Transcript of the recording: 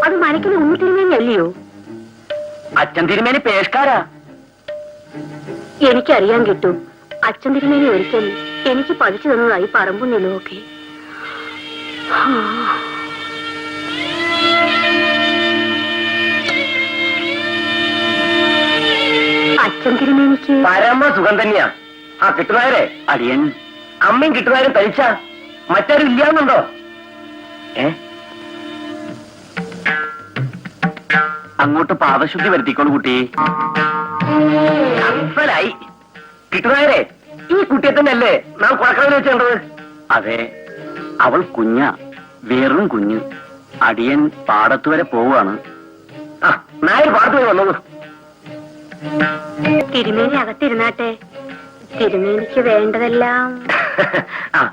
അത് മനക്കിന് ഉണ്ണി തിരുമേനി അല്ലയോ? അച്ഛൻ തിരുമേനി പേഷ്കാരാ. എനിക്കറിയാൻ കിട്ടും. അച്ഛൻ തിരുമേനി ഒരിക്കൽ എനിക്ക് പതിച്ചു തന്നതായി പറമ്പും നിലവുമൊക്കെ. അച്ഛൻ തിരുമേനിക്ക് പരമ സുഖം തന്നെയാ. ആ കിട്ടുന്നായരെ അടിയൻ അമ്മയും കിട്ടുന്നായരും തനിച്ച മറ്റാരും ഇല്ലാന്നുണ്ടോ? അങ്ങോട്ട് പാദശുദ്ധി വരുത്തിക്കോളൂ കുട്ടി. അസലായി. കിട്ടുന്നായരെ, ഈ കുട്ടിയെ തന്നെയല്ലേ നാം കുഴക്കടവിൽ വെച്ച് കണ്ടത്? അതെ, അവൾ കുഞ്ഞ, വെറും കുഞ്ഞ്. അടിയൻ പാടത്ത് വരെ പോവാണ്. ആ, നായർ പാടത്ത് പോയി വന്നോളൂ. തിരുമേനി അകത്തിരുന്നാട്ടെ. തിരുമേനിക്ക് വേണ്ടതെല്ലാം. ആ,